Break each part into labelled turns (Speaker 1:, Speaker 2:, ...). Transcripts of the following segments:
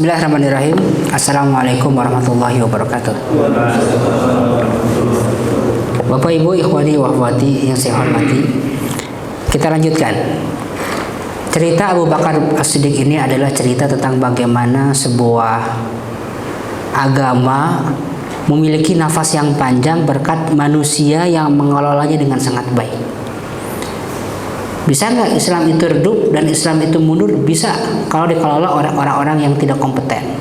Speaker 1: Bismillahirrahmanirrahim. Assalamualaikum warahmatullahi wabarakatuh. Bapak Ibu, ikhwani wa akhwati yang saya hormati, kita lanjutkan. Cerita Abu Bakar As-Siddiq ini adalah cerita tentang bagaimana sebuah agama memiliki nafas yang panjang berkat manusia yang mengelolanya dengan sangat baik. Bisa nggak Islam itu redup dan Islam itu mundur? Bisa, kalau dikelola oleh orang-orang yang tidak kompeten,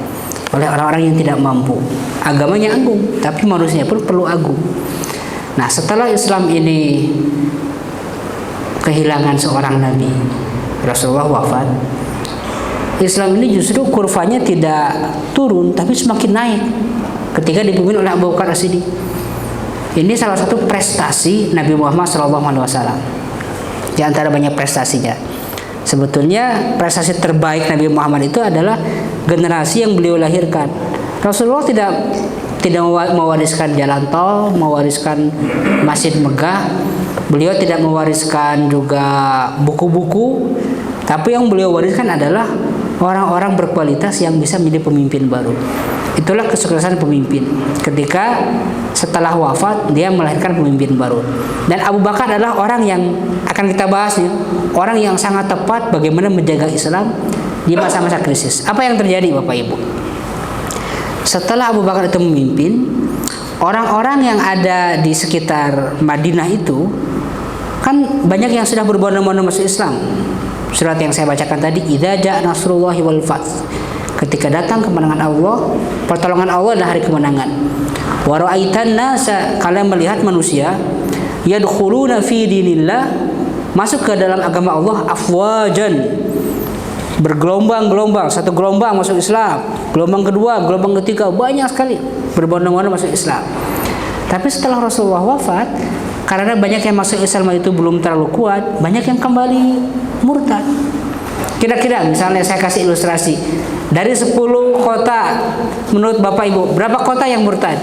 Speaker 1: oleh orang-orang yang tidak mampu. Agamanya agung, tapi manusia pun perlu agung. Nah, setelah Islam ini kehilangan seorang nabi, Rasulullah wafat, Islam ini justru kurvanya tidak turun, tapi semakin naik ketika dipimpin oleh Abu Bakar As-Siddiq. Ini salah satu prestasi Nabi Muhammad SAW. Di antara banyak prestasinya, sebetulnya prestasi terbaik Nabi Muhammad itu adalah generasi yang beliau lahirkan. Rasulullah tidak mewariskan jalan tol, mewariskan masjid megah. Beliau tidak mewariskan juga buku-buku, tapi yang beliau wariskan adalah orang-orang berkualitas yang bisa menjadi pemimpin baru. Itulah kesuksesan pemimpin. Ketika setelah wafat dia melahirkan pemimpin baru. Dan Abu Bakar adalah orang yang akan kita bahas nih, orang yang sangat tepat bagaimana menjaga Islam di masa-masa krisis. Apa yang terjadi Bapak Ibu? Setelah Abu Bakar itu memimpin, orang-orang yang ada di sekitar Madinah itu kan banyak yang sudah berbondong-bondong masuk Islam. Surat yang saya bacakan tadi, idza jaa nasrullahi wal fath. Ketika datang kemenangan Allah, pertolongan Allah adalah hari kemenangan. Wa ra'aitan nasa, kalian melihat manusia yadkhuluna fi dinillah, masuk ke dalam agama Allah afwajan, bergelombang-gelombang. Satu gelombang masuk Islam, gelombang kedua, gelombang ketiga, banyak sekali berbondong-bondong masuk Islam. Tapi setelah Rasulullah wafat, karena banyak yang masuk Islam itu belum terlalu kuat, banyak yang kembali murtad. Kira-kira misalnya saya kasih ilustrasi, dari 10 kota menurut Bapak Ibu, berapa kota yang murtad?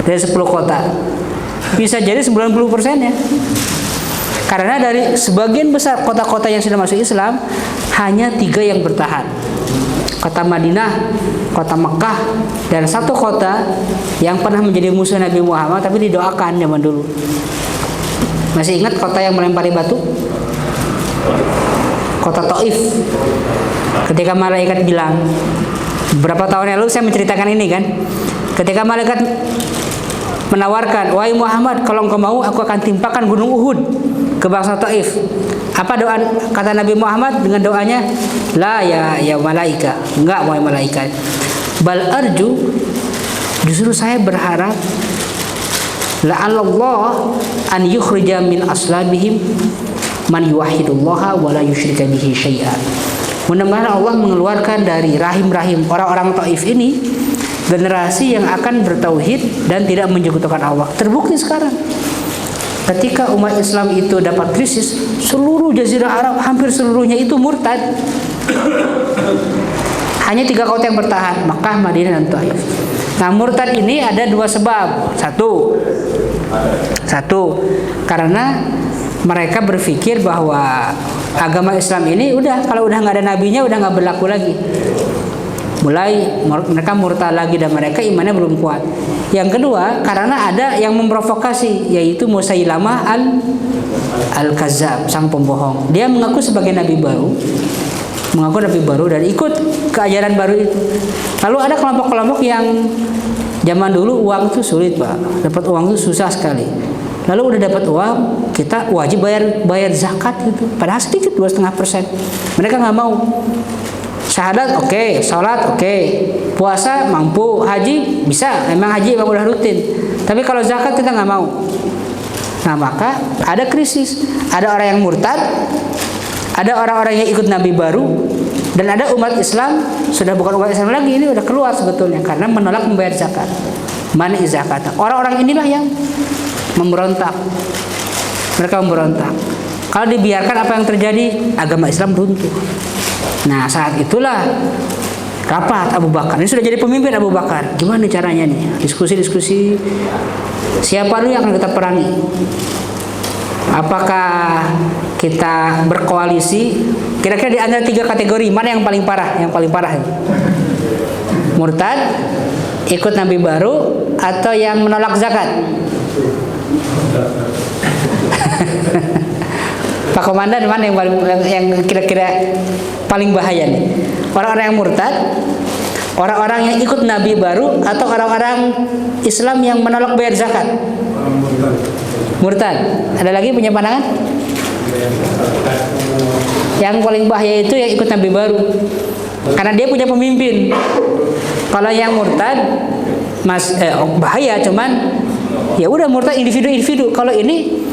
Speaker 1: Dari 10 kota bisa jadi 90% ya. Karena dari sebagian besar kota-kota yang sudah masuk Islam, hanya 3 yang bertahan. Kota Madinah, kota Mekah, dan 1 kota yang pernah menjadi musuh Nabi Muhammad tapi didoakan zaman dulu. Masih ingat kota yang melempari batu? Kota Taif. Ketika malaikat bilang, beberapa tahun yang lalu saya menceritakan ini kan, ketika malaikat menawarkan, wahai Muhammad, kalau engkau mau aku akan timpakan gunung Uhud ke bangsa Taif. Apa doa kata Nabi Muhammad dengan doanya? La ya malaika, enggak wahai malaikat. Bal arju, justru saya berharap la'allallah an yukhrija min aslabihim man yuwahhidullaha wa la yusyrika bihi syai'a. Mudah-mudahan Allah mengeluarkan dari rahim-rahim orang-orang Taif ini generasi yang akan bertauhid dan tidak menyekutukan Allah. Terbukti sekarang. Ketika umat Islam itu dapat krisis, seluruh jazirah Arab hampir seluruhnya itu murtad. Hanya 3 kota yang bertahan, Makkah, Madinah, dan Taif. Nah, murtad ini ada 2 sebab. Satu, karena mereka berpikir bahwa agama Islam ini kalau udah nggak ada nabinya udah nggak berlaku lagi. Mulai mereka murtad lagi dan mereka imannya belum kuat. Yang kedua, karena ada yang memprovokasi, yaitu Musailamah al-Kazzab, sang pembohong. Dia mengaku sebagai nabi baru, dan ikut keajaran baru itu. Lalu ada kelompok-kelompok yang zaman dulu uang itu sulit, Pak. Dapat uang itu susah sekali. Lalu udah dapat uang, kita wajib bayar zakat gitu. Padahal sedikit, 2,5%. Mereka nggak mau. Syahadat oke, sholat oke, puasa mampu, haji bisa, memang haji memang udah rutin. Tapi kalau zakat kita nggak mau. Nah, maka ada krisis. Ada orang yang murtad, ada orang-orang yang ikut nabi baru, dan ada umat Islam sudah bukan umat Islam lagi, ini udah keluar sebetulnya karena menolak membayar zakat. Mani zakat. Orang-orang inilah yang memberontak. Mereka memberontak. Kalau dibiarkan apa yang terjadi? Agama Islam runtuh. Nah, saat itulah rapat Abu Bakar. Ini sudah jadi pemimpin Abu Bakar. Gimana caranya nih? Diskusi. Siapa dulu yang akan kita perangi? Apakah kita berkoalisi Kira-kira di antara 3 kategori mana yang paling parah? Yang paling parah itu murtad, ikut nabi baru, atau yang menolak zakat? Pak Komandan, mana yang kira-kira paling bahaya nih? Orang-orang yang murtad, orang-orang yang ikut nabi baru, atau orang-orang Islam yang menolak bayar zakat? Murtad. Ada lagi punya pandangan? Yang paling bahaya itu yang ikut nabi baru, karena dia punya pemimpin. Kalau yang murtad bahaya, cuman ya udah murtad individu-individu. Kalau ini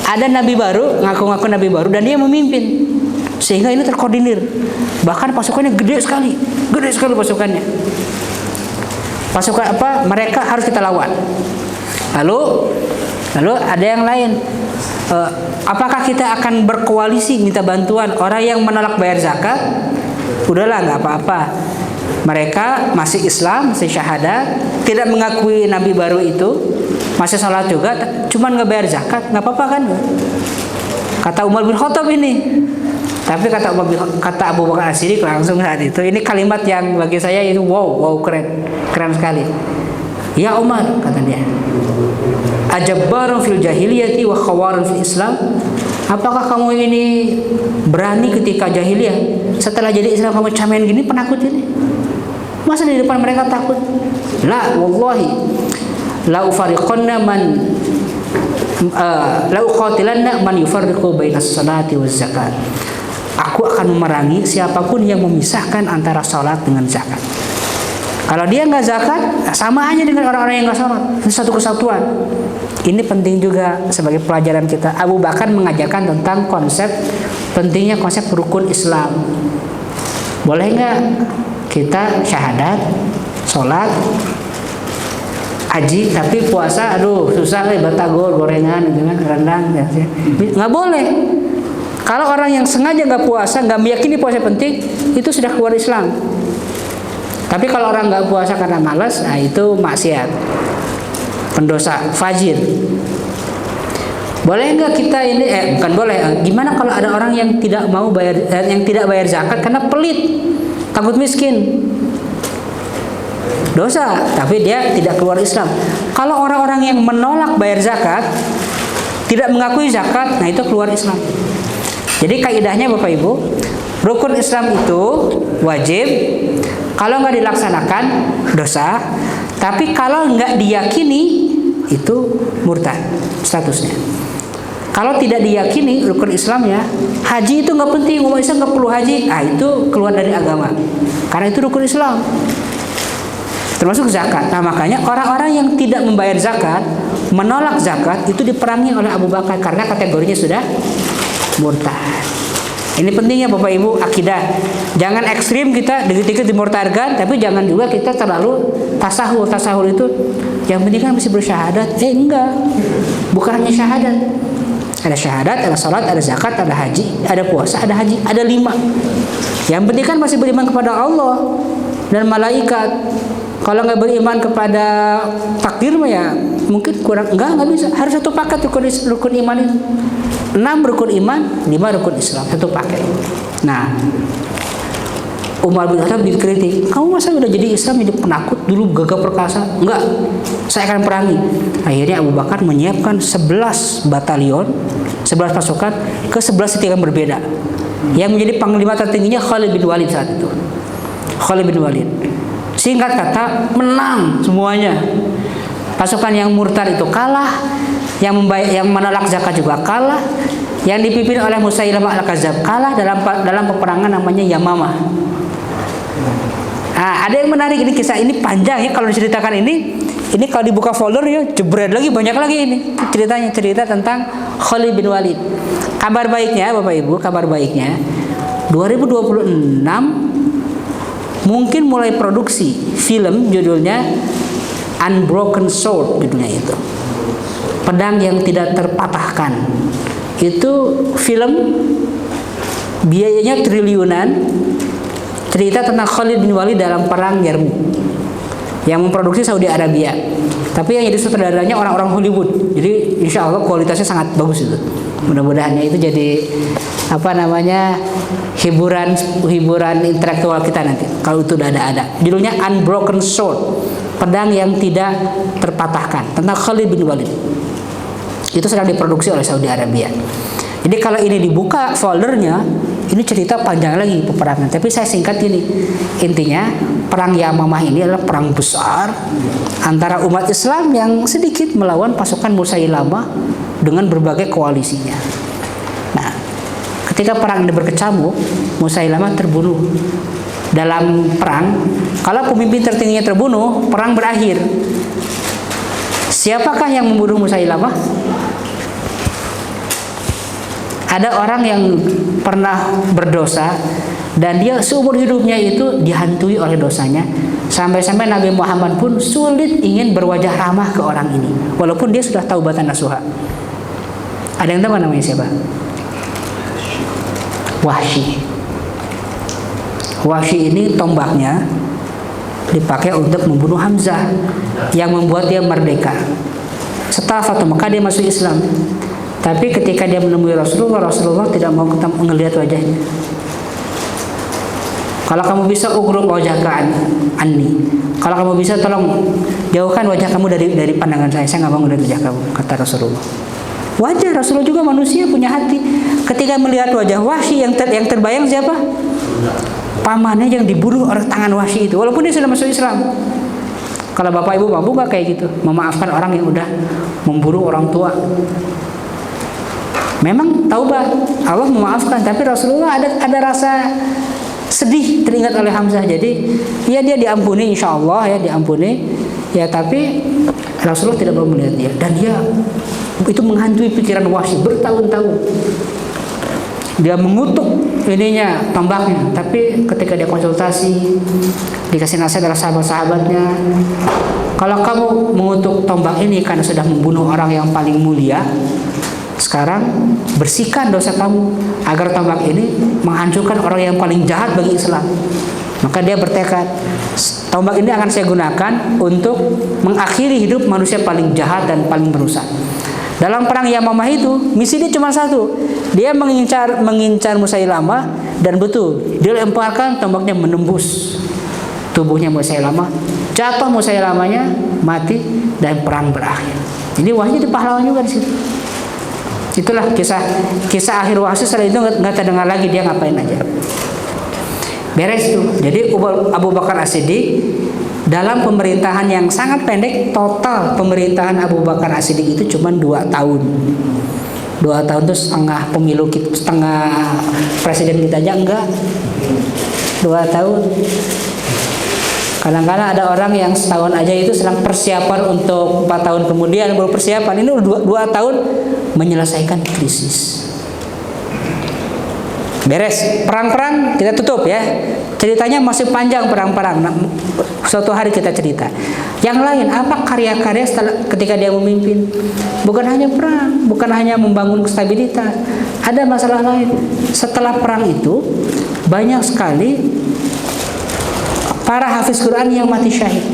Speaker 1: ada nabi baru, ngaku-ngaku nabi baru, dan dia memimpin, sehingga ini terkoordinir. Bahkan pasukannya gede sekali pasukannya. Pasukan apa? Mereka harus kita lawan. Lalu ada yang lain. Apakah kita akan berkoalisi minta bantuan orang yang menolak bayar zakat? Udahlah, nggak apa-apa. Mereka masih Islam, masih syahadat, tidak mengakui nabi baru itu, masih salat juga, cuman nggak bayar zakat, nggak apa-apa kan? Kata Umar bin Khattab ini. Tapi kata Abu Bakar As-Siddiq langsung saat itu, ini kalimat yang bagi saya itu wow keren sekali. Ya Umar, kata dia, ajabbarun fil jahiliyati wa khawarun fil Islam. Apakah kamu ini berani ketika jahiliyah, setelah jadi Islam kamu camen gini, penakut ini? Masa di depan mereka takut? La wallahi la ufariqanna man la uqatilanna man yufarriqu bainas salati waz zakat. Aku akan memerangi siapapun yang memisahkan antara salat dengan zakat. Kalau dia nggak zakat, sama aja dengan orang-orang yang nggak salat. Ini satu kesatuan. Ini penting juga sebagai pelajaran kita. Abu Bakar mengajarkan tentang pentingnya konsep rukun Islam. Boleh nggak kita syahadat, sholat, haji, tapi puasa, aduh susah nih, batagor, gorengan, rendang, nggak boleh. Kalau orang yang sengaja nggak puasa, nggak meyakini puasa penting, itu sudah keluar Islam. Tapi kalau orang nggak puasa karena malas, nah itu maksiat, pendosa, fajir. Boleh nggak kita ini? Bukan boleh. Gimana kalau ada orang yang tidak mau bayar, yang tidak bayar zakat karena pelit, takut miskin, dosa, tapi dia tidak keluar Islam. Kalau orang-orang yang menolak bayar zakat, tidak mengakui zakat, nah itu keluar Islam. Jadi kaidahnya Bapak Ibu, rukun Islam itu wajib. Kalau nggak dilaksanakan dosa, tapi kalau nggak diyakini itu murtad statusnya. Kalau tidak diyakini rukun Islamnya, haji itu nggak penting, umat Islam nggak perlu haji, itu keluar dari agama, karena itu rukun Islam. Termasuk zakat. Nah makanya orang-orang yang tidak membayar zakat, menolak zakat, itu diperangi oleh Abu Bakar karena kategorinya sudah murtad. Ini pentingnya Bapak Ibu akidah. Jangan ekstrim kita dikit-dikit dimurtadkan, tapi jangan juga kita terlalu tasahul. Tasahul itu yang penting kan mesti bersyahadat. Enggak. Bukan hanya syahadat. Ada syahadat, ada salat, ada zakat, ada haji, ada puasa, ada haji, ada 5. Yang penting kan masih beriman kepada Allah dan malaikat. Kalau nggak beriman kepada takdir mah ya mungkin kurang, nggak bisa. Harus satu paket rukun iman itu. 6 rukun iman, 5 rukun Islam, satu paket. Nah, Umar bin Khattab dikritik, kamu masa udah jadi Islam hidup penakut, dulu gagah perkasa? Enggak, saya akan perangi. Akhirnya Abu Bakar menyiapkan 11 batalion, 11 pasukan ke 11 titik yang berbeda. Yang menjadi panglima tertingginya Khalid bin Walid saat itu. Khalid bin Walid. Singkat kata, menang semuanya. Pasukan yang murtad itu kalah, yang menolak zakat juga kalah, yang dipimpin oleh Musailamah al-Kadzdzab kalah dalam peperangan namanya Yamamah. Nah, ada yang menarik, ini kisah ini panjang ya kalau diceritakan ini kalau dibuka folder ya jebret lagi, banyak lagi ini ceritanya, cerita tentang Khalid bin Walid. Kabar baiknya Bapak Ibu, kabar baiknya 2026 mungkin mulai produksi film, judulnya Unbroken Sword, judulnya itu, pedang yang tidak terpatahkan. Itu film biayanya triliunan, cerita tentang Khalid bin Walid dalam perang Yarmuk, yang memproduksi Saudi Arabia, tapi yang jadi sutradaranya orang-orang Hollywood. Jadi insya Allah kualitasnya sangat bagus itu. Mudah-mudahan itu jadi apa namanya, hiburan intelektual kita nanti kalau itu udah ada. Judulnya Unbroken Sword, pedang yang tidak terpatahkan, tentang Khalid bin Walid. Itu sedang diproduksi oleh Saudi Arabia. Jadi kalau ini dibuka foldernya, ini cerita panjang lagi peperangan. Tapi saya singkat ini. Intinya perang Yamamah ini adalah perang besar antara umat Islam yang sedikit melawan pasukan Musailamah dengan berbagai koalisinya. Nah, ketika perang ini berkecamuk, Musailamah terbunuh. Dalam perang, kalau pemimpin tertingginya terbunuh, perang berakhir. Siapakah yang membunuh Musailamah? Ada orang yang pernah berdosa dan dia seumur hidupnya itu dihantui oleh dosanya, sampai-sampai Nabi Muhammad pun sulit ingin berwajah ramah ke orang ini walaupun dia sudah taubatan nasuha. Ada yang tahu namanya siapa? Wahsy. Wahsy ini tombaknya dipakai untuk membunuh Hamzah yang membuat dia merdeka. Setelah Fatu Mekah dia masuk Islam. Tapi ketika dia menemui Rasulullah, Rasulullah tidak mau melihat wajahnya. Kalau kamu bisa ugrub wajah ke anni. Kalau kamu bisa tolong jauhkan wajah kamu dari pandangan saya. Saya nggak mau melihat wajah kamu, kata Rasulullah. Wajar, Rasulullah juga manusia, punya hati. Ketika melihat wajah Wahsy yang terbayang siapa? Pamannya yang dibunuh oleh tangan Wahsy itu. Walaupun dia sudah masuk Islam. Kalau bapak ibu mampu nggak kayak gitu, memaafkan orang yang udah membunuh orang tua? Memang taubat, Allah memaafkan, tapi Rasulullah ada rasa sedih teringat oleh Hamzah. Jadi ya dia diampuni, insya Allah ya diampuni ya, tapi Rasulullah tidak mau melihat dia, dan dia itu menghantui pikiran Wahsy bertahun-tahun. Dia mengutuk ininya, tombaknya, tapi ketika dia konsultasi dikasih nasihat oleh sahabat-sahabatnya, kalau kamu mengutuk tombak ini karena sudah membunuh orang yang paling mulia, sekarang bersihkan dosa kamu agar tombak ini menghancurkan orang yang paling jahat bagi Islam. Maka dia bertekad, tombak ini akan saya gunakan untuk mengakhiri hidup manusia paling jahat dan paling merusak. Dalam perang Yamamah itu misi dia cuma satu, dia mengincar Musailamah, dan betul dia lemparkan tombaknya menembus tubuhnya Musailamah, jatuh Musailamahnya, mati, dan perang berakhir. Ini Wahsy pahlawan juga di situ. Itulah kisah akhir Wahsy. Setelah itu nggak terdengar lagi dia ngapain aja. Beres tuh. Jadi Abu Bakar As-Siddiq dalam pemerintahan yang sangat pendek, total pemerintahan Abu Bakar As-Siddiq itu cuma 2 tahun. 2 tahun itu setengah pemilu kita, setengah presiden kita aja enggak. 2 tahun. Kadang-kadang ada orang yang setahun aja itu sedang persiapan untuk 4 tahun kemudian baru persiapan. Ini udah 2 tahun menyelesaikan krisis. Beres, perang-perang kita tutup ya. Ceritanya masih panjang perang-perang. Suatu hari kita cerita. Yang lain, apa karya-karya ketika dia memimpin? Bukan hanya perang, bukan hanya membangun stabilitas. Ada masalah lain. Setelah perang itu, banyak sekali para hafiz Quran yang mati syahid.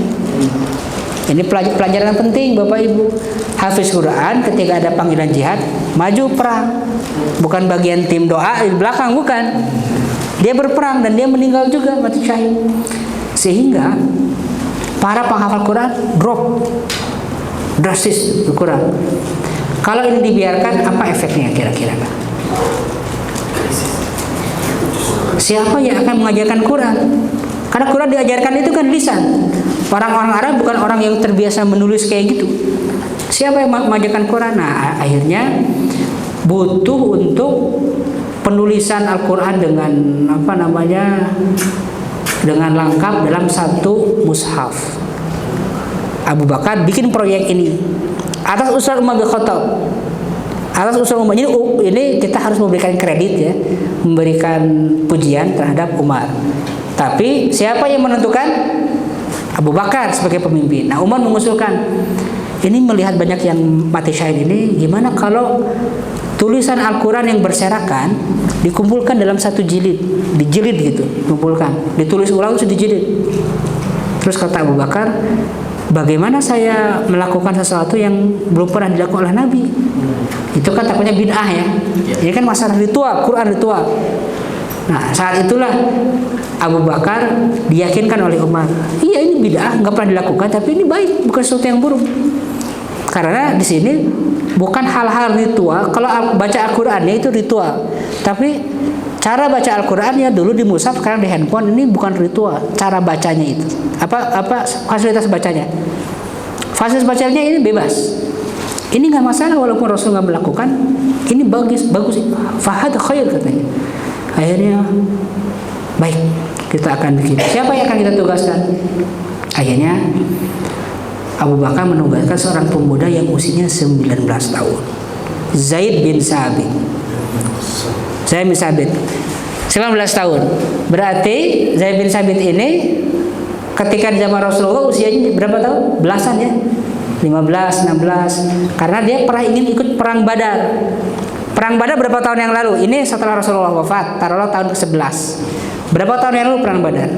Speaker 1: Ini pelajaran penting Bapak Ibu. Hafiz Quran ketika ada panggilan jihad, maju perang. Bukan bagian tim doa di belakang, bukan. Dia berperang dan dia meninggal juga, mati syahid. Sehingga para penghafal Quran drop drastis berkurang. Kalau ini dibiarkan, apa efeknya kira-kira? Siapa yang akan mengajarkan Quran? Karena Quran diajarkan itu kan lisan. Orang-orang Arab bukan orang yang terbiasa menulis kayak gitu. Siapa yang mengajarkan Quran? Nah, akhirnya butuh untuk penulisan Al-Quran dengan dengan lengkap dalam satu mushaf. Abu Bakar bikin proyek ini atas usul Umar bin Khattab. Atas usul Umar. Ini kita harus memberikan kredit ya, memberikan pujian terhadap Umar. Tapi siapa yang menentukan? Abu Bakar sebagai pemimpin. Nah, Umar mengusulkan, ini melihat banyak yang mati syahid ini, gimana kalau tulisan Al-Quran yang berserakan dikumpulkan dalam satu jilid, dijilid gitu, dikumpulkan, ditulis ulang terus dijilid. Terus kata Abu Bakar, bagaimana saya melakukan sesuatu yang belum pernah dilakukan oleh Nabi? Itu kan takutnya bid'ah ya. Ini kan masalah ritual, Quran ritual. Nah, saat itulah Abu Bakar diyakinkan oleh Umar. Iya, ini bid'ah, nggak pernah dilakukan, tapi ini baik, bukan sesuatu yang buruk. Karena di sini bukan hal-hal ritual. Kalau baca Al-Qur'annya itu ritual. Tapi cara baca Al-Qur'annya dulu di mushaf, sekarang di handphone, ini bukan ritual. Cara bacanya itu. Apa fasilitas bacanya? Fasilitas bacanya ini bebas. Ini nggak masalah walaupun Rasul nggak melakukan. Ini bagus. Fahad khair katanya. Akhirnya baik, kita akan bikin. Siapa yang akan kita tugaskan? Akhirnya Abu Bakar menugaskan seorang pemuda yang usianya 19 tahun. Zaid bin Sabit. 19 tahun. Berarti Zaid bin Sabit ini ketika di zaman Rasulullah usianya berapa tahun? Belasan ya. 15, 16. Karena dia pernah ingin ikut perang Badar. Perang Badar berapa tahun yang lalu? Ini setelah Rasulullah wafat, taruhlah tahun ke-11. Berapa tahun yang lalu perang Badar?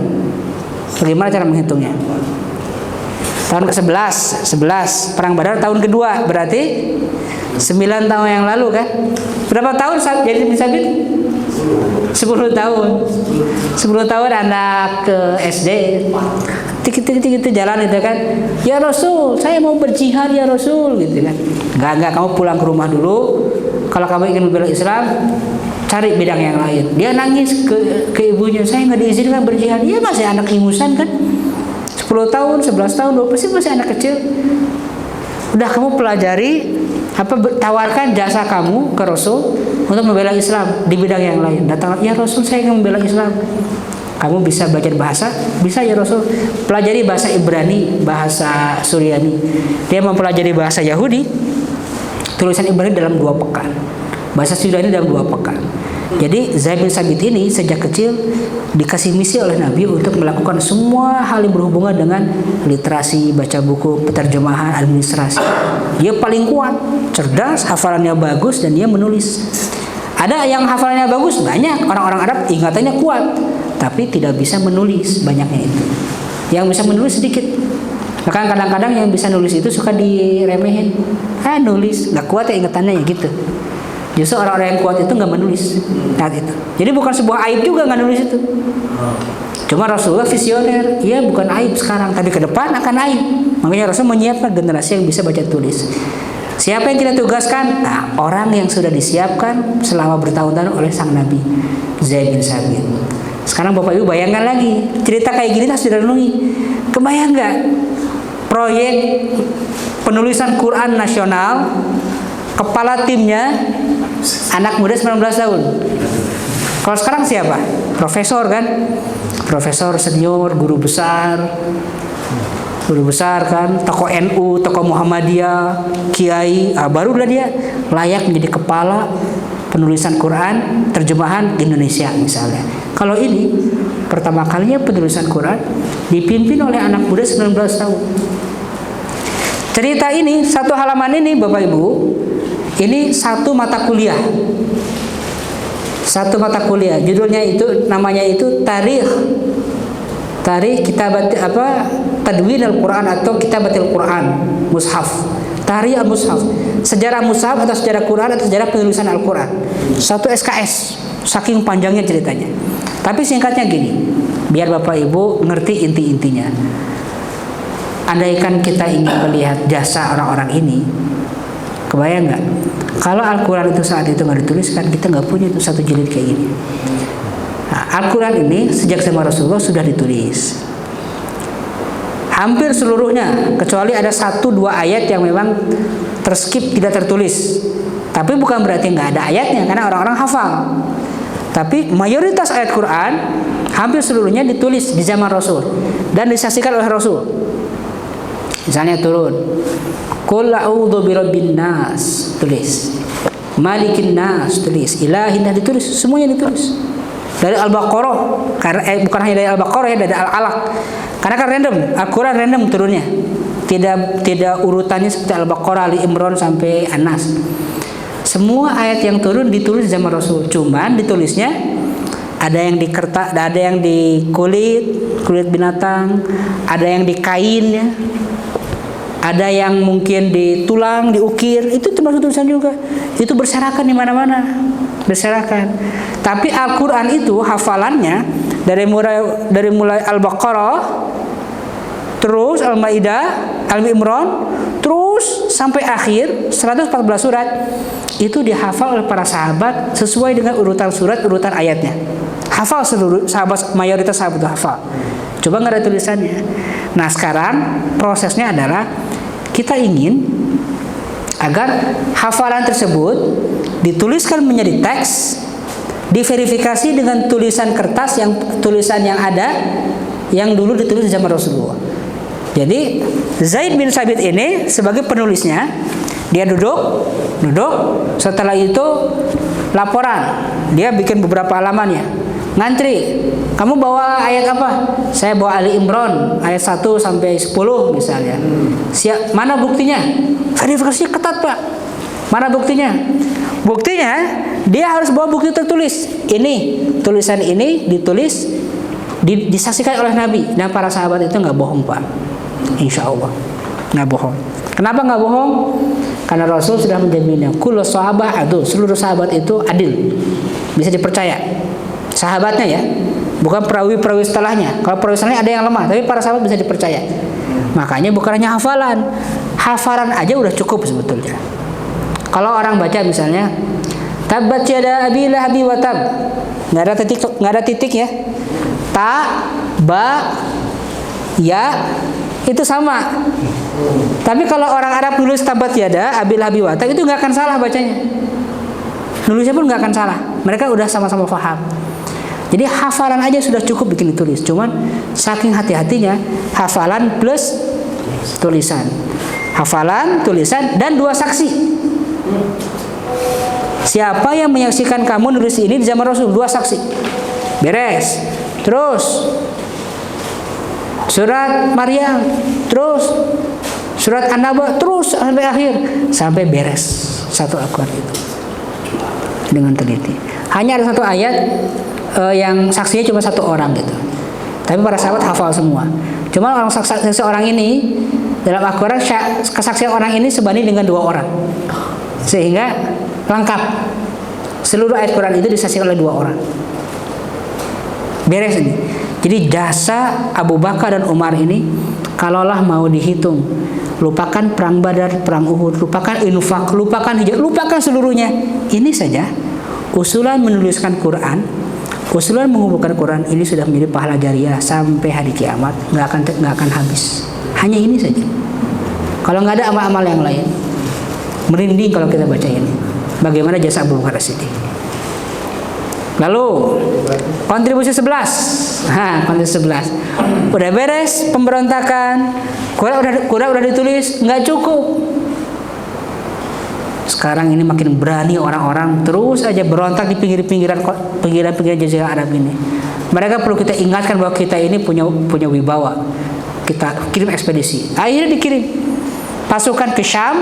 Speaker 1: Bagaimana cara menghitungnya? Tahun ke-11, 11. Perang Badar tahun kedua, berarti 9 tahun yang lalu kan? Berapa tahun jadi Sabit? 10 tahun. 10 tahun anak ke SD. Tik jalan itu kan. Ya Rasul, saya mau berjihad ya Rasul gitu kan. Enggak, kamu pulang ke rumah dulu. Kalau kamu ingin membela Islam, cari bidang yang lain. Dia nangis ke ibunya, saya nggak diizinkan berjihad. Dia masih anak ingusan kan, 10 tahun, 11 tahun, 12 masih anak kecil. Udah kamu pelajari, tawarkan jasa kamu ke Rasul untuk membela Islam di bidang yang lain. Datang, ya Rasul, saya ingin membela Islam. Kamu bisa belajar bahasa? Bisa ya Rasul. Pelajari bahasa Ibrani, bahasa Suryani. Dia mempelajari bahasa Yahudi. Tulisan Ibrani dalam 2 pekan. Bahasa Suryani dalam 2 pekan. Jadi Zaid bin Sabit ini sejak kecil dikasih misi oleh Nabi untuk melakukan semua hal yang berhubungan dengan literasi, baca buku, penerjemahan, administrasi. Dia paling kuat, cerdas, hafalannya bagus, dan dia menulis. Ada yang hafalannya bagus, banyak. Orang-orang Arab ingatannya kuat, tapi tidak bisa menulis, banyaknya itu. Yang bisa menulis sedikit. Maka kadang-kadang yang bisa nulis itu suka diremehin. Nulis, gak kuat ya ingatannya ya gitu. Justru orang-orang yang kuat itu gak menulis. Nah, itu. Jadi bukan sebuah aib juga gak nulis itu. Cuma Rasulullah visioner. Iya, bukan aib sekarang, tapi ke depan akan aib. Makanya Rasul menyiapkan generasi yang bisa baca tulis. Siapa yang kita tugaskan? Nah, orang yang sudah disiapkan selama bertahun-tahun oleh sang Nabi, Zaid bin Sabit. Sekarang Bapak Ibu bayangkan lagi, cerita kayak gini harus direnungi. Kebayang nggak proyek penulisan Quran nasional, kepala timnya anak muda 19 tahun. Kalau sekarang siapa? Profesor kan? Profesor senior, guru besar kan, tokoh NU, tokoh Muhammadiyah, kiai, barulah dia layak menjadi kepala penulisan Quran, terjemahan Indonesia misalnya. Kalau ini pertama kalinya penulisan Quran dipimpin oleh anak muda 19 tahun. Cerita ini, satu halaman ini Bapak Ibu, ini satu mata kuliah. Satu mata kuliah, judulnya itu, namanya itu Tarikh Kitabat Tadwin Al-Quran atau Kitabatil Quran Mushaf. Tarikh Al-Mushaf, sejarah Mushaf atau sejarah Quran atau sejarah penulisan Al-Quran. Satu SKS, saking panjangnya ceritanya. Tapi singkatnya gini, biar Bapak Ibu ngerti inti-intinya. Andaikan kita ingin melihat jasa orang-orang ini, kebayang nggak? Kalau Al-Quran itu saat itu nggak dituliskan, kita nggak punya itu satu jilid kayak gini. Nah, Al-Quran ini sejak zaman Rasulullah sudah ditulis. Hampir seluruhnya, kecuali ada 1-2 ayat yang memang terskip, tidak tertulis. Tapi bukan berarti nggak ada ayatnya, karena orang-orang hafal. Tapi mayoritas ayat Quran hampir seluruhnya ditulis di zaman Rasul dan disaksikan oleh Rasul. Misalnya turun, Qul a'udzu birabbin nas, tulis. Malikin nas, tulis. Ilahin, ditulis, semuanya ditulis. Dari Al-Baqarah, karena bukan hanya dari Al-Baqarah ya, dari Al-Alaq. Karena kan random, Al-Quran random turunnya. Tidak urutannya seperti Al-Baqarah, Ali Imran sampai An-Nas. Semua ayat yang turun ditulis zaman Rasul. Cuman ditulisnya ada yang di kertas, ada yang di kulit binatang, ada yang di kain ya. ada yang mungkin ditulang, diukir, itu termasuk tulisan juga. Itu berserakan di mana-mana, berserakan. Tapi Al-Quran itu hafalannya dari mulai Al-Baqarah, terus Al-Maidah, Al-Imran, terus sampai akhir 114 surat itu dihafal oleh para sahabat sesuai dengan urutan surat, urutan ayatnya. Hafal seluruh sahabat, mayoritas sahabat itu hafal. Coba nggak ada tulisannya. Nah sekarang prosesnya adalah kita ingin agar hafalan tersebut dituliskan menjadi teks, diverifikasi dengan tulisan kertas, tulisan yang ada yang dulu ditulis di zaman Rasulullah. Jadi Zaid bin Sabit ini sebagai penulisnya, dia duduk, setelah itu laporan, dia bikin beberapa halamannya, ngantri, kamu bawa ayat apa? Saya bawa Ali Imran ayat 1 sampai 10 misalnya. Siap, mana buktinya? Verifikasinya ketat Pak. Mana buktinya? Buktinya dia harus bawa bukti tertulis. Ini tulisan ini ditulis, disaksikan oleh Nabi dan para sahabat itu nggak bohong Pak. Insya Allah nggak bohong. Kenapa nggak bohong? Karena Rasul sudah menjaminnya. Kullu sahabah adul, seluruh sahabat itu adil, bisa dipercaya. Sahabatnya ya, bukan perawi-perawi setelahnya. Kalau perawi setelahnya ada yang lemah, tapi para sahabat bisa dipercaya. Makanya bukan hanya hafalan aja udah cukup sebetulnya. Kalau orang baca misalnya Tabbat yada abi lahabi wa tab, nggak ada titik ya. Ta, ba, ya, itu sama. Tapi kalau orang Arab nulis Tabbat yada abi lahabi wa tab, itu nggak akan salah bacanya. Nulisnya pun nggak akan salah. Mereka udah sama-sama paham. Jadi hafalan aja sudah cukup bikin ditulis. Cuman saking hati-hatinya hafalan plus tulisan. Hafalan, tulisan, dan 2 saksi. Siapa yang menyaksikan kamu nulis ini di zaman Rasul? 2 saksi. Beres. Terus surat Maryam, terus surat An-Naba, terus sampai akhir, sampai beres satu Al-Quran itu dengan teliti. Hanya ada 1 ayat yang saksinya cuma 1 orang gitu. Tapi para sahabat hafal semua. Cuma orang saksi orang ini dalam Al-Quran, kesaksian orang ini sebanding dengan 2 orang, sehingga lengkap. Seluruh ayat Quran itu disaksikan oleh 2 orang. Beres ini. Jadi jasa Abu Bakar dan Umar ini, kalaulah mau dihitung, lupakan perang Badar, perang Uhud, lupakan infak, lupakan hijrah, lupakan seluruhnya. Ini saja usulan menuliskan Quran, usulan mengumpulkan Quran ini sudah menjadi pahala jariah sampai hari kiamat, nggak akan habis. Hanya ini saja. Kalau nggak ada amal-amal yang lain, merinding kalau kita baca ini. Bagaimana jasa Abu Bakar As-Siddiq. Lalu kontribusi 11. Kontribusi 11. Udah beres pemberontakan, Quran udah ditulis, nggak cukup. Sekarang ini makin berani orang-orang terus aja berontak di pinggiran Jazirah Arab ini. Mereka perlu kita ingatkan bahwa kita ini punya wibawa. Kita kirim ekspedisi. Akhirnya dikirim pasukan ke Syam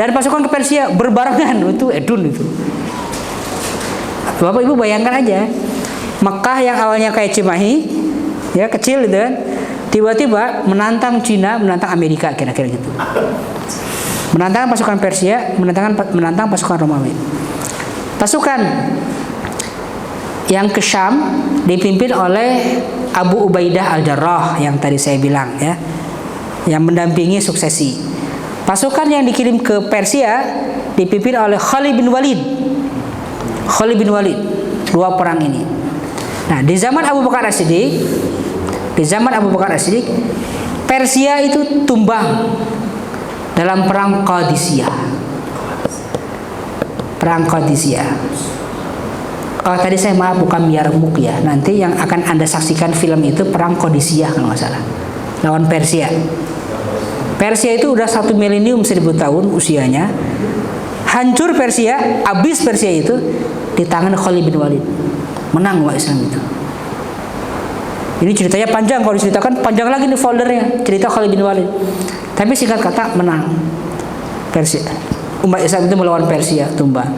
Speaker 1: dan pasukan ke Persia berbarengan. Itu edun itu. Bapak Ibu bayangkan aja, Mekah yang awalnya kayak Cimahi, ya kecil gitu kan, tiba-tiba menantang Cina, menantang Amerika, kira-kira gitu. Menantang pasukan Persia, menantang pasukan Romawi. Pasukan yang ke Syam dipimpin oleh Abu Ubaidah Al-Jarrah yang tadi saya bilang ya, yang mendampingi suksesi. Pasukan yang dikirim ke Persia dipimpin oleh Khalid bin Walid. 2 perang ini. Nah, di zaman Abu Bakar As-Siddiq, Persia itu tumbang dalam perang Qadisiyah. Oh, tadi saya maaf, bukan Yarmuk ya. Nanti yang akan Anda saksikan film itu perang Qadisiyah kalau nggak salah. Lawan Persia. Persia itu udah 1 milenium 1000 tahun usianya. Hancur Persia, habis Persia itu di tangan Khalid bin Walid. Menang umat Islam itu. Ini ceritanya panjang, kalau diceritakan panjang lagi nih foldernya, cerita Khalid bin Walid. Tapi singkat kata, menang Persia. Umat Islam itu melawan Persia, tumbang.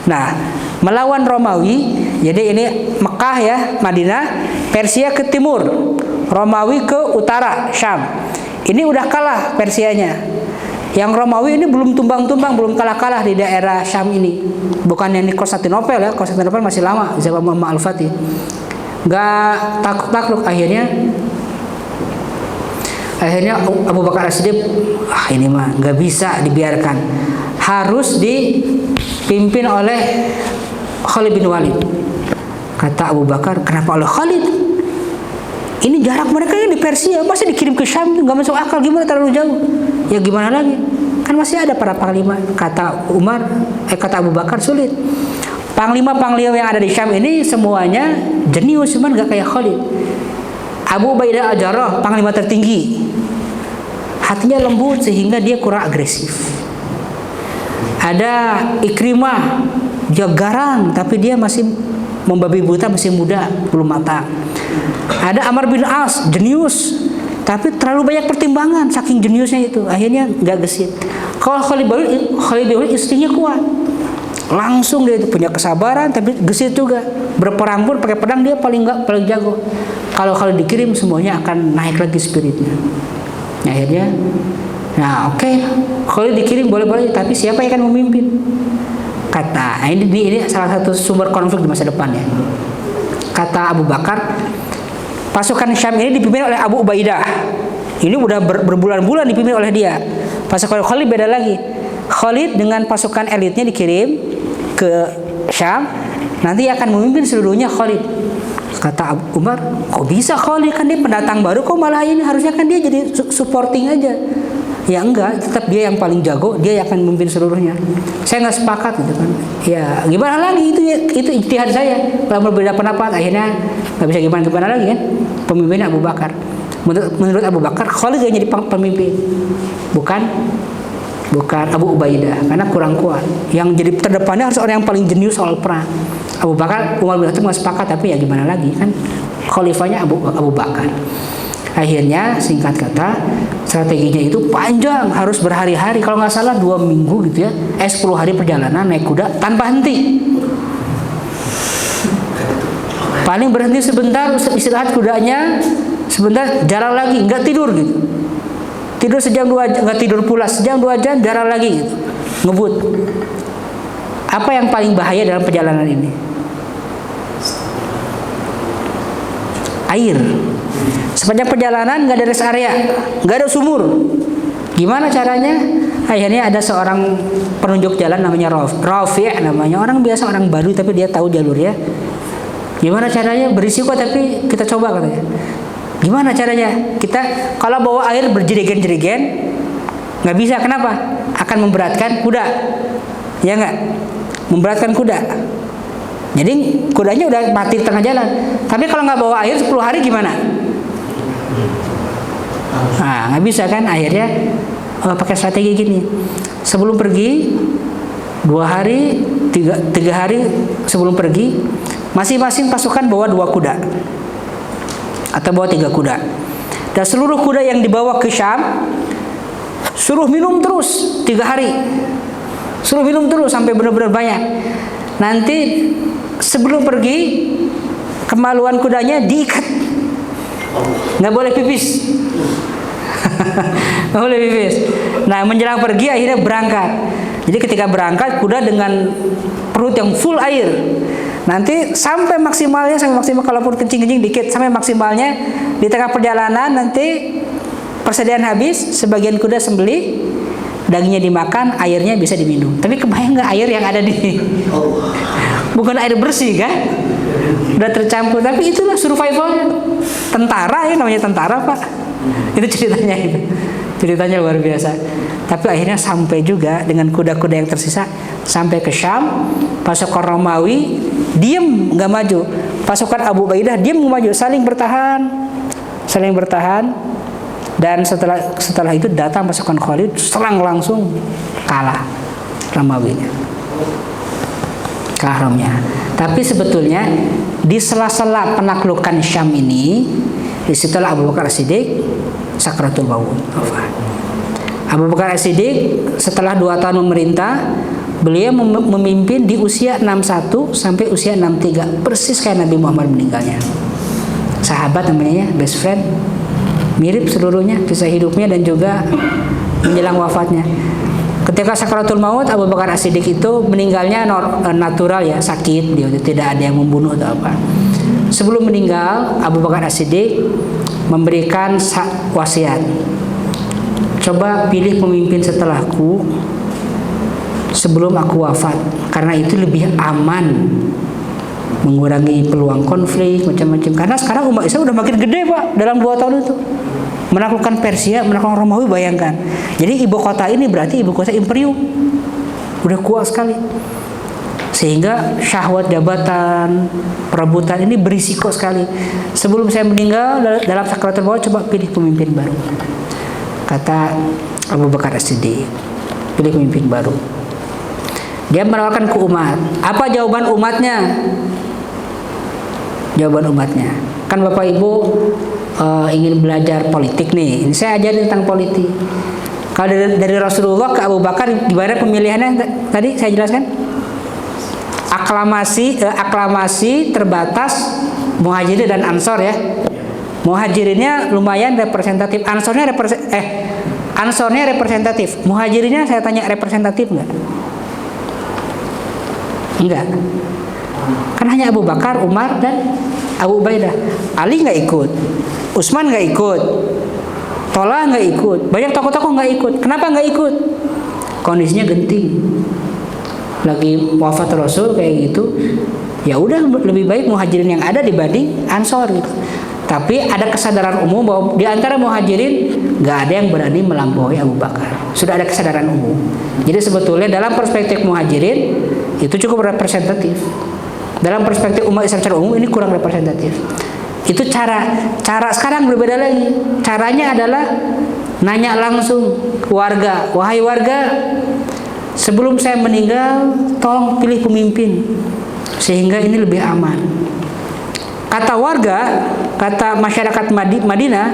Speaker 1: Nah, melawan Romawi, jadi ini Mekah ya, Madinah, Persia ke timur, Romawi ke utara, Syam. Ini udah kalah Persianya. Yang Romawi ini belum tumbang-tumbang, belum kalah-kalah di daerah Syam ini. Bukan yang di Konstantinopel ya, Konstantinopel masih lama zaman Muhammad Al-Fatih. Gak takluk akhirnya Abu Bakar As-Siddiq, ini mah nggak bisa dibiarkan, harus dipimpin oleh Khalid bin Walid. Kata Abu Bakar, kenapa oleh Khalid? Ini jarak mereka yang di Persia, masa dikirim ke Syam? Nggak masuk akal, gimana, terlalu jauh. Ya gimana lagi? Kan masih ada para panglima. Kata Abu Bakar, sulit. Panglima-panglima yang ada di Syam ini semuanya jenius, cuman nggak kayak Khalid. Abu Ubaidah Al-Jarrah, panglima tertinggi, hatinya lembut sehingga dia kurang agresif. Ada Ikrimah, dia garang tapi dia masih membabi buta, masih muda, belum matang. Ada Amr bin As, jenius tapi terlalu banyak pertimbangan, saking jeniusnya itu akhirnya nggak gesit. Kalau Khalid bin Walid istrinya kuat, langsung dia itu punya kesabaran tapi gesit juga. Berperang pun pakai pedang dia paling jago. Kalau dikirim semuanya akan naik lagi spiritnya. Akhirnya, kalau dikirim boleh-boleh, tapi siapa yang akan memimpin? Kata, ini salah satu sumber konflik di masa depan ya. Kata Abu Bakar, pasukan Syam ini dipimpin oleh Abu Ubaidah. Ini udah berbulan-bulan dipimpin oleh dia. Pasukan Khalid beda lagi. Khalid dengan pasukan elitnya dikirim ke Syam, nanti akan memimpin seluruhnya Khalid. Kata Umar, kok bisa Khalid, kan dia pendatang baru, kok malah ini, harusnya kan dia jadi supporting aja. Ya enggak, tetap dia yang paling jago, dia yang akan memimpin seluruhnya. Saya nggak sepakat gitu kan. Ya gimana lagi, itu ijtihad saya. Kalau berbeda pendapat akhirnya nggak bisa gimana lagi kan. Pemimpinnya Abu Bakar. Menurut Abu Bakar, Khalid yang jadi pemimpin, bukan Abu Ubaidah, karena kurang kuat. Yang jadi terdepannya harus orang yang paling jenius soal perang. Abu Bakar, Umar bin Khattab nggak sepakat, tapi ya gimana lagi kan, khalifahnya Abu Bakar. Akhirnya singkat kata, strateginya itu panjang, harus berhari-hari, kalau nggak salah 2 minggu gitu ya, 10 hari perjalanan naik kuda tanpa henti. Paling berhenti sebentar, istirahat kudanya sebentar, jalan lagi, nggak tidur gitu. Tidur sejam 2 jam, nggak tidur pula sejam 2 jam, jalan lagi gitu, ngebut. Apa yang paling bahaya dalam perjalanan ini? Air. Sepanjang perjalanan nggak ada rest area, nggak ada sumur. Gimana caranya? Akhirnya ada seorang penunjuk jalan namanya Rafi' namanya, orang biasa, orang Baduy tapi dia tahu jalurnya. Gimana caranya? Berisiko tapi kita coba katanya. Gimana caranya? Kita kalau bawa air berjerigen-jerigen nggak bisa. Kenapa? Akan memberatkan kuda. Ya nggak? Memberatkan kuda. Jadi kudanya udah mati di tengah jalan. Tapi kalau nggak bawa air 10 hari gimana? Nah, nggak bisa kan? Akhirnya pakai strategi gini. Sebelum pergi 2 hari, 3 hari sebelum pergi, masing-masing pasukan bawa 2 kuda atau bawa 3 kuda. Dan seluruh kuda yang dibawa ke Syam suruh minum terus 3 hari. Suruh minum terus sampai benar-benar banyak. Nanti sebelum pergi, kemaluan kudanya diikat, nggak boleh pipis. Nggak boleh pipis. Nah, menjelang pergi akhirnya berangkat. Jadi ketika berangkat, kuda dengan perut yang full air. Nanti sampai maksimal kalaupun kencing-kencing dikit, sampai maksimalnya di tengah perjalanan nanti persediaan habis, sebagian kuda sembelih, dagingnya dimakan, airnya bisa diminum. Tapi kebayang nggak air yang ada di bukan air bersih kan? Udah tercampur. Tapi itulah survivalnya tentara, ya namanya tentara Pak. Itu ceritanya luar biasa. Tapi akhirnya sampai juga dengan kuda-kuda yang tersisa sampai ke Syam. Pasukan Romawi diam nggak maju. Pasukan Abu Ubaidah diam nggak maju, saling bertahan. Dan setelah itu datang pasukan Khalid, serang langsung, kalah Romawinya, kalah Romnya. Tapi sebetulnya di sela-sela penaklukan Syam ini, disitulah Abu Bakar As-Siddiq sakratul maut. Abu Bakar As-Siddiq setelah 2 tahun memerintah, beliau memimpin di usia 61 sampai usia 63, persis kayak Nabi Muhammad meninggalnya. Sahabat namanya, best friend. Mirip seluruhnya kisah hidupnya dan juga menjelang wafatnya. Ketika sakaratul maut, Abu Bakar As-Siddiq itu meninggalnya natural ya, sakit, dia tidak ada yang membunuh atau apa. Sebelum meninggal, Abu Bakar As-Siddiq memberikan wasiat. Coba pilih pemimpin setelahku sebelum aku wafat, karena itu lebih aman, mengurangi peluang konflik macam-macam. Karena sekarang umat Islam udah makin gede Pak dalam 2 tahun itu. Menaklukkan Persia, menaklukkan Romawi, bayangkan. Jadi ibu kota ini berarti ibu kota imperium. Udah kuat sekali. Sehingga syahwat jabatan, perebutan ini berisiko sekali. Sebelum saya meninggal dalam sakaratul maut, coba pilih pemimpin baru. Kata Abu Bakar As-Siddiq, pilih pemimpin baru. Dia menawarkan ke umat. Apa jawaban umatnya? Jawaban umatnya. Kan Bapak Ibu ingin belajar politik nih. Ini saya ajarin tentang politik. Kalau dari Rasulullah ke Abu Bakar, gimana pemilihannya tadi saya jelaskan? Aklamasi terbatas Muhajirin dan Ansor ya. Muhajirinnya lumayan representatif, Ansornya representatif. Muhajirinnya saya tanya representatif nggak? Enggak. Kan hanya Abu Bakar, Umar dan Abu Ubaidah. Ali nggak ikut, Utsman nggak ikut, Tola nggak ikut, banyak tokoh-tokoh nggak ikut. Kenapa nggak ikut? Kondisinya genting, lagi wafat Rasul kayak gitu. Ya udah, lebih baik Muhajirin yang ada dibanding Ansor gitu. Tapi ada kesadaran umum bahwa di antara Muhajirin nggak ada yang berani melampaui Abu Bakar. Sudah ada kesadaran umum. Jadi sebetulnya dalam perspektif Muhajirin itu cukup representatif. Dalam perspektif umat Islam secara umum ini kurang representatif. Itu cara sekarang berbeda lagi. Caranya adalah nanya langsung ke warga. Wahai warga, sebelum saya meninggal, tolong pilih pemimpin sehingga ini lebih aman. Kata warga, kata masyarakat Madinah,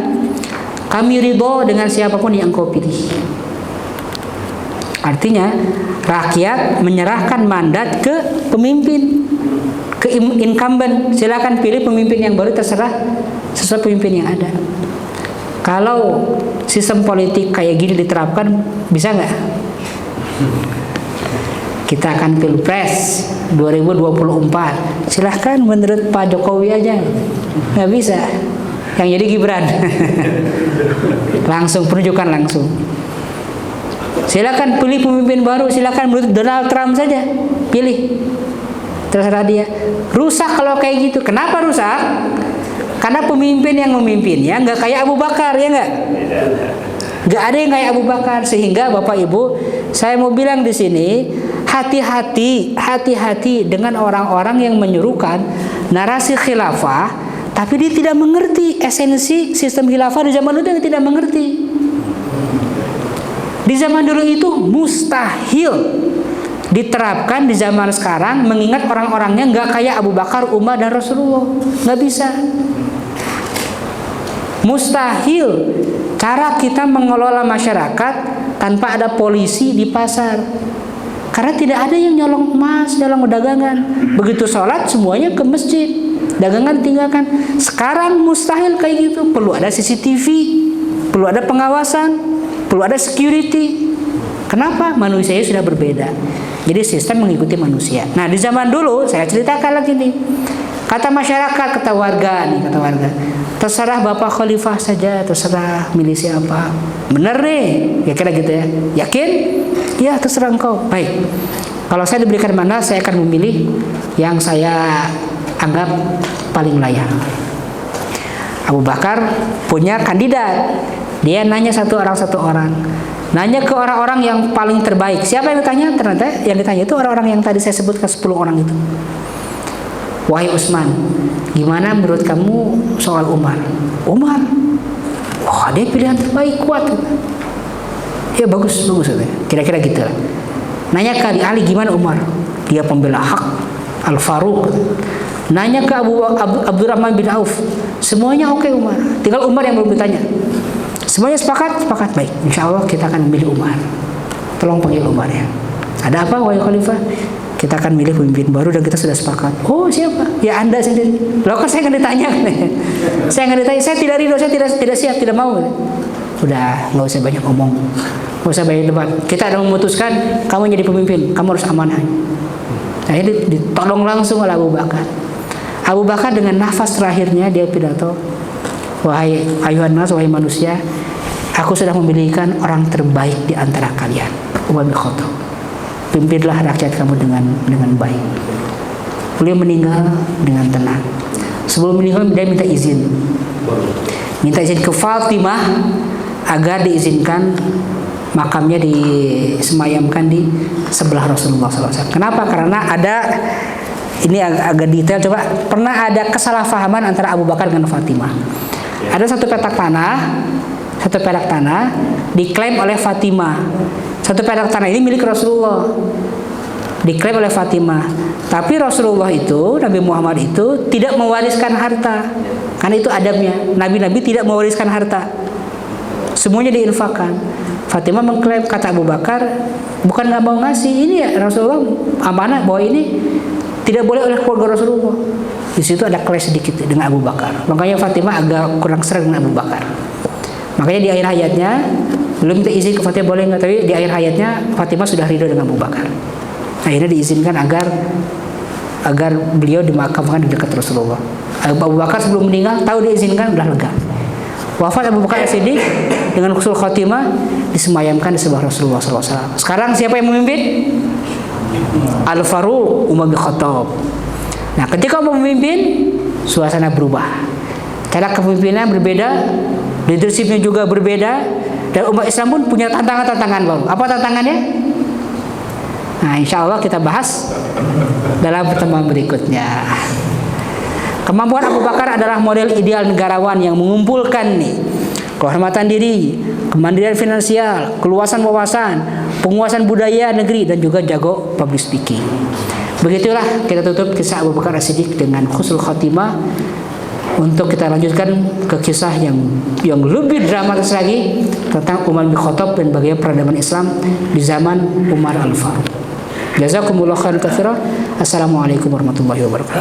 Speaker 1: kami ridho dengan siapapun yang engkau pilih. Artinya rakyat menyerahkan mandat ke pemimpin, ke incumbent. Silakan pilih pemimpin yang baru, terserah sesuai pemimpin yang ada. Kalau sistem politik kayak gini diterapkan, bisa nggak? Kita akan pilpres 2024. Silahkan menurut Pak Jokowi aja, nggak bisa. Yang jadi Gibran. Langsung penunjukan langsung. Silakan pilih pemimpin baru, silakan menurut Donald Trump saja, pilih. Terserah dia. Rusak kalau kayak gitu. Kenapa rusak? Karena pemimpin yang memimpinnya nggak kayak Abu Bakar, ya nggak? Nggak ada yang kayak Abu Bakar. Sehingga Bapak Ibu, saya mau bilang di sini, hati-hati dengan orang-orang yang menyuruhkan narasi khilafah, tapi dia tidak mengerti esensi sistem khilafah di zaman dulu. Dia tidak mengerti. Di zaman dulu itu mustahil diterapkan di zaman sekarang, mengingat orang-orangnya nggak kayak Abu Bakar, Umar, dan Rasulullah. Nggak bisa. Mustahil cara kita mengelola masyarakat tanpa ada polisi di pasar. Karena tidak ada yang nyolong emas, nyolong dagangan. Begitu sholat semuanya ke masjid, dagangan tinggalkan. Sekarang mustahil kayak gitu. Perlu ada CCTV, perlu ada pengawasan, perlu ada security. Kenapa? Manusia sudah berbeda. Jadi sistem mengikuti manusia. Nah, di zaman dulu saya ceritakan lagi nih. Kata masyarakat, kata warga, terserah Bapak Khalifah saja, terserah milisi apa. Benar nih, ya kira gitu ya. Yakin? Ya, terserah engkau. Baik. Kalau saya diberikan mandat, saya akan memilih yang saya anggap paling layak. Abu Bakar punya kandidat. Dia nanya satu orang. Nanya ke orang-orang yang paling terbaik. Siapa yang ditanya? Ternyata yang ditanya itu orang-orang yang tadi saya sebutkan 10 orang itu. Wahai Utsman, gimana menurut kamu soal Umar? Umar, wah dia pilihan terbaik, kuat. Ya bagus. Kira-kira gitu lah. Nanya ke Ali, gimana Umar? Dia pembela hak, Al-Faruq. Nanya ke Abdurrahman bin Auf, semuanya oke Umar. Tinggal Umar yang belum ditanya. Semuanya sepakat, baik. Insya Allah kita akan memilih Umar. Tolong panggil Umar ya. Ada apa wahai Khalifah? kita akan milih pemimpin baru dan kita sudah sepakat. Oh siapa? Ya Anda sendiri. Loh kan saya akan ditanya. Saya akan ditanya. Saya tidak ridho, saya tidak siap, tidak mau. Udah, nggak usah banyak ngomong, nggak usah banyak debat. Kita ada memutuskan kamu jadi pemimpin, kamu harus amanah. Nah ini ditolong langsung oleh Abu Bakar. Abu Bakar dengan nafas terakhirnya dia pidato, wahai ayuhan nas, wahai manusia, aku sudah memilihkan orang terbaik di antara kalian, Umar bin Khattab. Pimpinlah rakyat kamu dengan baik. Beliau meninggal dengan tenang. Sebelum meninggal dia minta izin ke Fatimah agar diizinkan makamnya disemayamkan di sebelah Rasulullah SAW. Kenapa? Karena ada, ini agak detail, coba, pernah ada kesalahpahaman antara Abu Bakar dengan Fatimah. Ada satu petak tanah diklaim oleh Fatimah. Satu petak tanah ini milik Rasulullah, diklaim oleh Fatimah. Tapi Rasulullah itu, Nabi Muhammad itu tidak mewariskan harta, karena itu adabnya. Nabi-nabi tidak mewariskan harta, semuanya diinfakkan. Fatimah mengklaim, kata Abu Bakar, bukan nggak mau ngasih, ini ya Rasulullah amanah bahwa ini tidak boleh oleh keluarga Rasulullah. Di situ ada clash sedikit dengan Abu Bakar. Makanya Fatimah agak kurang serang dengan Abu Bakar. Makanya di akhir hayatnya belum minta izin ke Fatimah boleh nggak, tapi di akhir hayatnya Fatimah sudah ridho dengan Abu Bakar. Akhirnya diizinkan agar beliau dimakamkan di dekat Rasulullah. Abu Bakar sebelum meninggal tahu diizinkan, udah lega. Wafat Abu Bakar As-Siddiq dengan husnul khotimah, disemayamkan di sebelah Rasulullah SAW. Sekarang siapa yang memimpin? Al-Faruq Umar bin Khattab. Nah, ketika Umar memimpin, suasana berubah. Cara kepemimpinan berbeda, leadershipnya juga berbeda, dan umat Islam pun punya tantangan-tantangan baru. Apa tantangannya? Nah, insya Allah kita bahas dalam pertemuan berikutnya. Kemampuan Abu Bakar adalah model ideal negarawan yang mengumpulkan kehormatan diri, kemandirian finansial, keluasan wawasan, penguasaan budaya negeri, dan juga jago public speaking. Begitulah kita tutup kisah Abu Bakar As-Siddiq dengan husnul khatimah. Untuk kita lanjutkan ke kisah yang lebih dramatis lagi tentang Umar bin Khattab dan bagaimana peradaban Islam di zaman Umar Al-Faruq. Jazakumullah khairan katsiran. Assalamualaikum warahmatullahi wabarakatuh.